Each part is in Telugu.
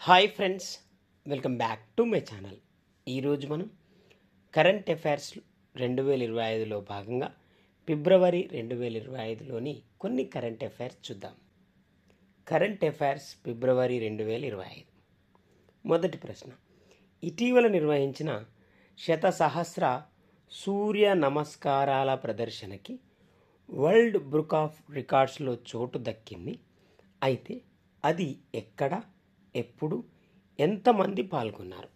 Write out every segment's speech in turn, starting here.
Hi friends, welcome back to my channel. ఈరోజు మనం కరెంట్ అఫైర్స్ 2025లో భాగంగా ఫిబ్రవరి 2025లోని కొన్ని కరెంట్ అఫైర్స్ చూద్దాం. కరెంట్ అఫైర్స్ ఫిబ్రవరి 2025. మొదటి ప్రశ్న, ఇటీవల నిర్వహించిన శతసహస్ర సూర్య నమస్కారాల ప్రదర్శనకి వరల్డ్ బుక్ ఆఫ్ రికార్డ్స్లో చోటు దక్కింది. అయితే అది ఎక్కడ, ఎప్పుడు, ఎంతమంది పాల్గొన్నారు?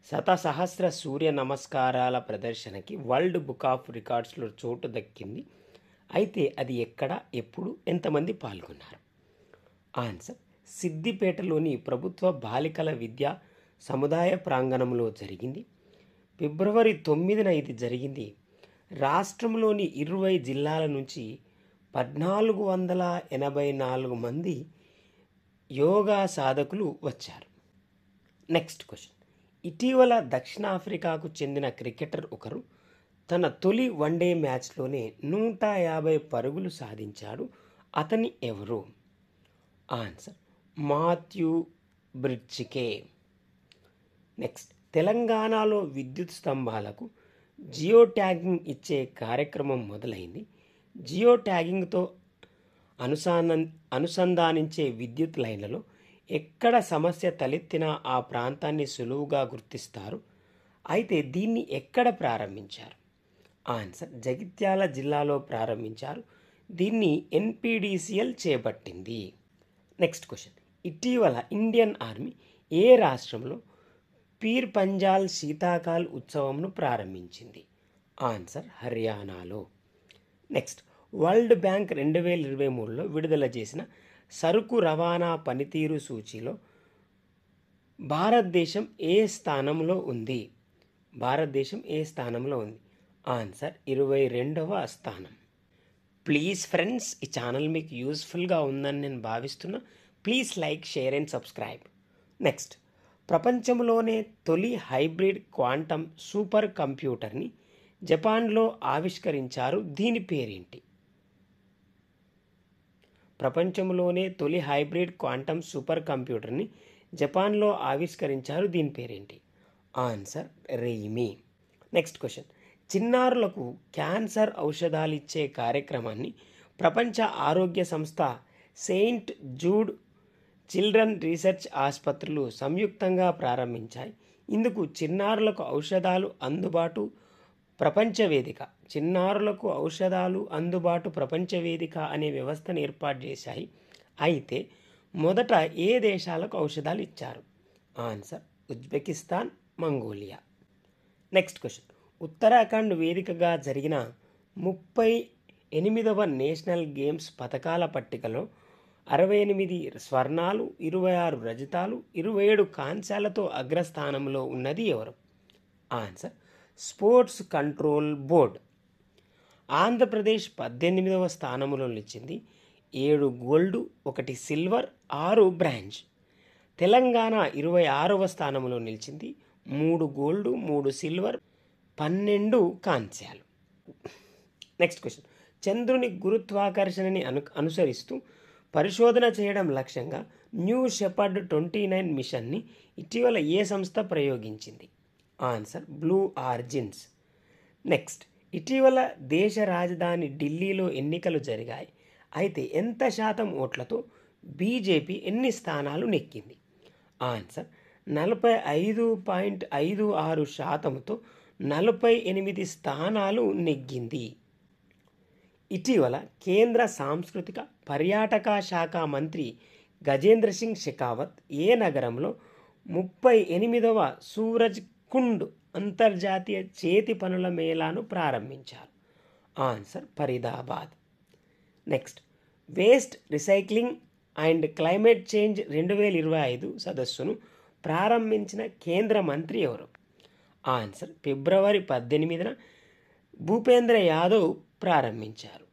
శతసహస్ర సూర్య నమస్కారాల ప్రదర్శనకి వరల్డ్ బుక్ ఆఫ్ రికార్డ్స్లో చోటు దక్కింది. అయితే అది ఎక్కడ, ఎప్పుడు, ఎంతమంది పాల్గొన్నారు? ఆన్సర్: సిద్దిపేటలోని ప్రభుత్వ బాలికల విద్యా సముదాయ ప్రాంగణంలో జరిగింది. ఫిబ్రవరి 9న ఇది జరిగింది. రాష్ట్రంలోని 20 జిల్లాల నుంచి 1484 మంది యోగా సాధకులు వచ్చారు. నెక్స్ట్ క్వశ్చన్, ఇటీవల దక్షిణాఫ్రికాకు చెందిన క్రికెటర్ ఒకరు తన తొలి వన్డే మ్యాచ్లోనే 150 పరుగులు సాధించాడు. అతని ఎవరు? Answer: Matthew బ్రిడ్జికే. నెక్స్ట్, తెలంగాణలో విద్యుత్ స్తంభాలకు జియో ట్యాగింగ్ ఇచ్చే కార్యక్రమం మొదలైంది. జియో ట్యాగింగ్తో అనుసంధానించే విద్యుత్ లైన్లలో ఎక్కడ సమస్య తలెత్తినా ఆ ప్రాంతాన్ని సులువుగా గుర్తిస్తారు. అయితే దీన్ని ఎక్కడ ప్రారంభించారు? ఆన్సర్: జగిత్యాల జిల్లాలో ప్రారంభించారు. దీన్ని ఎన్పిడిసిఎల్ చేపట్టింది. నెక్స్ట్ క్వశ్చన్, ఇటీవల ఇండియన్ ఆర్మీ ఏ రాష్ట్రంలో పీర్ పంజాల్ శీతాకాల్ ఉత్సవంను ప్రారంభించింది? ఆన్సర్: హర్యానాలో. నెక్స్ట్, వరల్డ్ బ్యాంక్ 2023లో విడుదల చేసిన సరుకు రవాణా పనితీరు సూచీలో భారతదేశం ఏ స్థానంలో ఉంది? ఆన్సర్: 22వ స్థానం. ప్లీజ్ ఫ్రెండ్స్, ఈ ఛానల్ మీకు యూస్ఫుల్గా ఉందని నేను భావిస్తున్నా. Please like, share and subscribe. Next, ప్రపంచంలోనే తొలి హైబ్రిడ్ క్వాంటమ్ సూపర్ కంప్యూటర్ని జపాన్లో ఆవిష్కరించారు. దీని పేరేంటి? ప్రపంచంలోనే తొలి హైబ్రిడ్ క్వాంటమ్ సూపర్ కంప్యూటర్ని జపాన్లో ఆవిష్కరించారు. దీని పేరేంటి? ఆన్సర్: రెయిమీ. నెక్స్ట్ క్వశ్చన్, చిన్నారులకు క్యాన్సర్ ఔషధాలు ఇచ్చే కార్యక్రమాన్ని ప్రపంచ ఆరోగ్య సంస్థ, సెయింట్ జూడ్ చిల్డ్రన్ రీసెర్చ్ ఆసుపత్రులు సంయుక్తంగా ప్రారంభించాయి. ఇందుకు చిన్నారులకు ఔషధాలు అందుబాటు ప్రపంచ వేదిక అనే వ్యవస్థను ఏర్పాటు చేశాయి. అయితే మొదట ఏ దేశాలకు ఔషధాలు ఇచ్చారు? Answer: Uzbekistan, Mongolia. Next question, Uttarakhand వేదికగా జరిగిన 38వ నేషనల్ గేమ్స్ పథకాల పట్టికలో 68 స్వర్ణాలు, 26 రజతాలు, 27 కాంస్యాలతో అగ్రస్థానంలో ఉన్నది ఎవరు? Answer: sports control board. Andhra Pradesh 18వ స్థానంలో నిలిచింది. 7 గోల్డ్, 1 సిల్వర్, 6 బ్రాంజ్. తెలంగాణ 26వ స్థానంలో నిలిచింది. 3 గోల్డ్, 3 సిల్వర్, 12 కాంస్యాలు. నెక్స్ట్ క్వశ్చన్, చంద్రుని గురుత్వాకర్షణని అనుసరిస్తూ పరిశోధన చేయడం లక్ష్యంగా న్యూ షెపర్డ్ 29 మిషన్ని ఇటీవల ఏ సంస్థ ప్రయోగించింది? Answer: Blue Origins. నెక్స్ట్, ఇటీవల దేశ రాజధాని ఢిల్లీలో ఎన్నికలు జరిగాయి. అయితే ఎంత శాతం ఓట్లతో బీజేపీ ఎన్ని స్థానాలు నెక్కింది? ఆన్సర్: 45.56%తో 48 స్థానాలు నెగ్గింది. ఇటీవల కేంద్ర సాంస్కృతిక పర్యాటక శాఖ మంత్రి గజేంద్ర సింగ్ షెకావత్ ఏ నగరంలో 38వ సూరజ్ కుండ్ అంతర్జాతీయ చేతి పనుల మేళాను ప్రారంభించారు? Answer: Faridabad. Next, waste recycling and climate change 2025 సదస్సును ప్రారంభించిన కేంద్ర మంత్రి ఎవరు? ఆన్సర్: ఫిబ్రవరి 18న భూపేంద్ర యాదవ్ ప్రారంభించారు.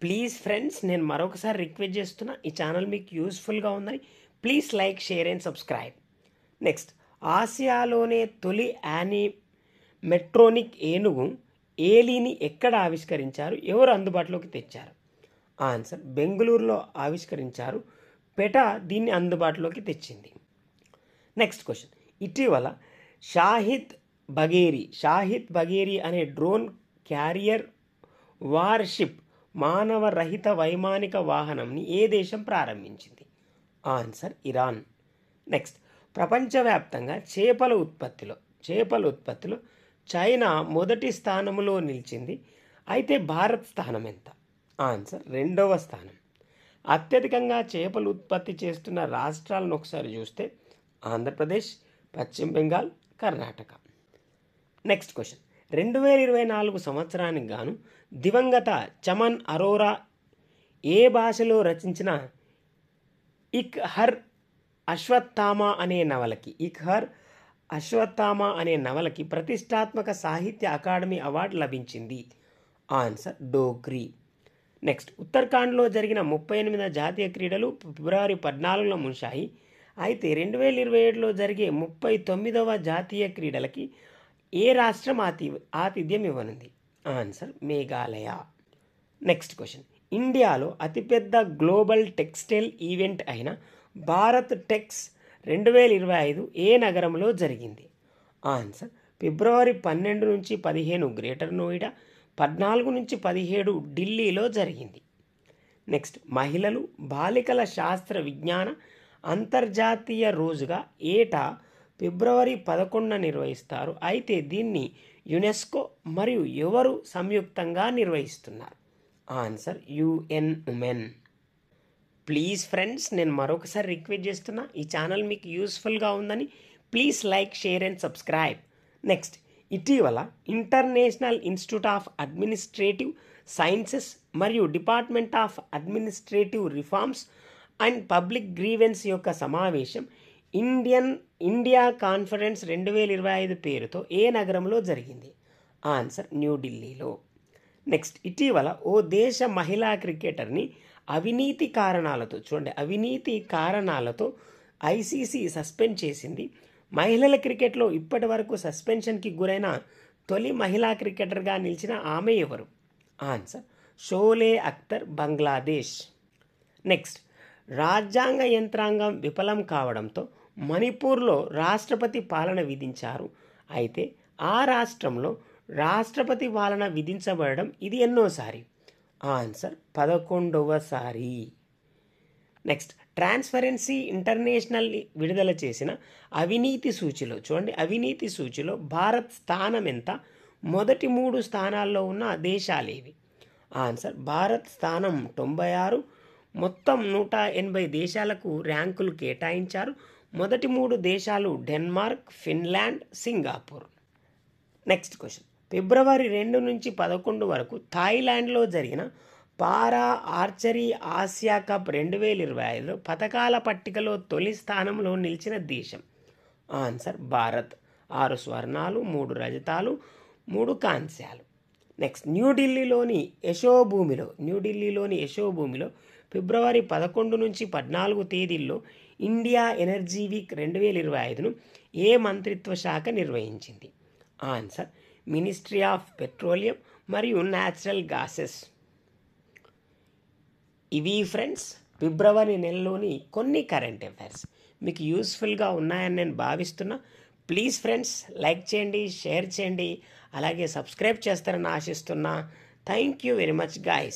ప్లీజ్ ఫ్రెండ్స్, నేను మరొకసారి రిక్వెస్ట్ చేస్తున్నా, ఈ ఛానల్ మీకు యూస్ఫుల్గా ఉందని please like, share and subscribe. Next, ఆసియాలోనే తొలి యానిమెట్రోనిక్ ఏనుగు ఏలీని ఎక్కడ ఆవిష్కరించారు? ఎవరు అందుబాటులోకి తెచ్చారు? ఆన్సర్: బెంగళూరులో ఆవిష్కరించారు. పెటా దీన్ని అందుబాటులోకి తెచ్చింది. నెక్స్ట్ క్వశ్చన్, ఇటీవల షాహిద్ బఘేరి అనే డ్రోన్ క్యారియర్ వార్షిప్ మానవ రహిత వైమానిక వాహనంని ఏ దేశం ప్రారంభించింది? Answer Iran. నెక్స్ట్, ప్రపంచవ్యాప్తంగా చేపల ఉత్పత్తిలో చైనా మొదటి స్థానంలో నిలిచింది. అయితే భారత్ స్థానం ఎంత? ఆన్సర్ 2వ స్థానం. అత్యధికంగా చేపలు ఉత్పత్తి చేస్తున్న రాష్ట్రాలను ఒకసారి చూస్తే ఆంధ్రప్రదేశ్, పశ్చిమ బెంగాల్, కర్ణాటక. నెక్స్ట్ క్వశ్చన్, 2024 సంవత్సరానికి గాను దివంగత చమన్ అరోరా ఏ భాషలో రచించిన ఇక్ హర్ అశ్వత్థామ అనే నవలకి ప్రతిష్టాత్మక సాహిత్య అకాడమీ అవార్డు లభించింది? ఆన్సర్ డోగ్రీ. నెక్స్ట్, ఉత్తరాఖండ్లో జరిగిన 38వ జాతీయ క్రీడలు ఫిబ్రవరి 14న ముగిశాయి. అయితే 2027లో జరిగే 39వ జాతీయ క్రీడలకి ఏ రాష్ట్రం ఆతిథ్యం ఇవ్వనుంది? ఆన్సర్ మేఘాలయ. నెక్స్ట్ క్వశ్చన్, ఇండియాలో అతిపెద్ద గ్లోబల్ టెక్స్టైల్ ఈవెంట్ అయిన భారత్ టెక్స్ 2025 ఏ నగరంలో జరిగింది? ఆన్సర్ ఫిబ్రవరి 12 నుంచి 15 గ్రేటర్ నోయిడా, 14 నుంచి 17 ఢిల్లీలో జరిగింది. నెక్స్ట్, మహిళలు బాలికల శాస్త్ర విజ్ఞాన అంతర్జాతీయ రోజుగా ఏటా ఫిబ్రవరి 11న నిర్వహిస్తారు. అయితే దీన్ని యునెస్కో మరియు ఎవరు సంయుక్తంగా నిర్వహిస్తున్నారు? Answer UN women. Please friends, నేను మరొకసారి రిక్వెస్ట్ చేస్తున్నా, ఈ ఛానల్ మీకు యూస్ఫుల్గా ఉందని please like, share and subscribe. Next, ఇటీవల International Institute of Administrative Sciences మరియు Department of Administrative Reforms and Public Grievances యొక్క సమావేశం ఇండియా కాన్ఫరెన్స్ 2025 పేరుతో ఏ నగరంలో జరిగింది? ఆన్సర్ న్యూఢిల్లీలో. నెక్స్ట్, ఇటీవల ఓ దేశ మహిళా క్రికెటర్ని అవినీతి కారణాలతో ఐసీసీ సస్పెండ్ చేసింది. మహిళల క్రికెట్లో ఇప్పటి వరకు సస్పెన్షన్కి గురైన తొలి మహిళా క్రికెటర్గా నిలిచిన ఆమె ఎవరు? ఆన్సర్ షోలే అఖ్తర్, బంగ్లాదేశ్. నెక్స్ట్, రాజ్యాంగ యంత్రాంగం విఫలం కావడంతో మణిపూర్లో రాష్ట్రపతి పాలన విధించారు. అయితే ఆ రాష్ట్రంలో రాష్ట్రపతి పాలన విధించబడడం ఇది ఎన్నోసారి? ఆన్సర్ 11వసారి. నెక్స్ట్, ట్రాన్స్పరెన్సీ ఇంటర్నేషనల్ విడుదల చేసిన అవినీతి సూచిలో భారత్ స్థానం ఎంత? మొదటి 3 స్థానాల్లో ఉన్న దేశాలేవి? ఆన్సర్ భారత్ స్థానం 96. మొత్తం 180 దేశాలకు ర్యాంకులు కేటాయించారు. మొదటి 3 దేశాలు Denmark, Finland, Singapore. Next question, ఫిబ్రవరి 2 నుంచి 11 వరకు థాయిలాండ్లో జరిగిన పారా ఆర్చరీ ఆసియా కప్ 2025లో పథకాల పట్టికలో తొలి స్థానంలో నిలిచిన దేశం? ఆన్సర్ భారత్. 6 స్వర్ణాలు, 3 రజతాలు, 3 కాంస్యాలు. నెక్స్ట్, న్యూఢిల్లీలోని యశోభూమిలో ఫిబ్రవరి 11 నుంచి 14 తేదీల్లో ఇండియా ఎనర్జీ వీక్ 2025ను ఏ మంత్రిత్వ శాఖ నిర్వహించింది? ఆన్సర్ మినిస్ట్రీ ఆఫ్ పెట్రోలియం మరియు న్యాచురల్ గ్యాసెస్. ఇవి ఫ్రెండ్స్ ఫిబ్రవరి నెలలోని కొన్ని కరెంట్ అఫైర్స్ మీకు యూస్ఫుల్గా ఉన్నాయని నేను భావిస్తున్నా. ప్లీజ్ ఫ్రెండ్స్, లైక్ చేయండి, షేర్ చేయండి, అలాగే సబ్స్క్రైబ్ చేస్తారని ఆశిస్తున్నా. Thank you very much guys.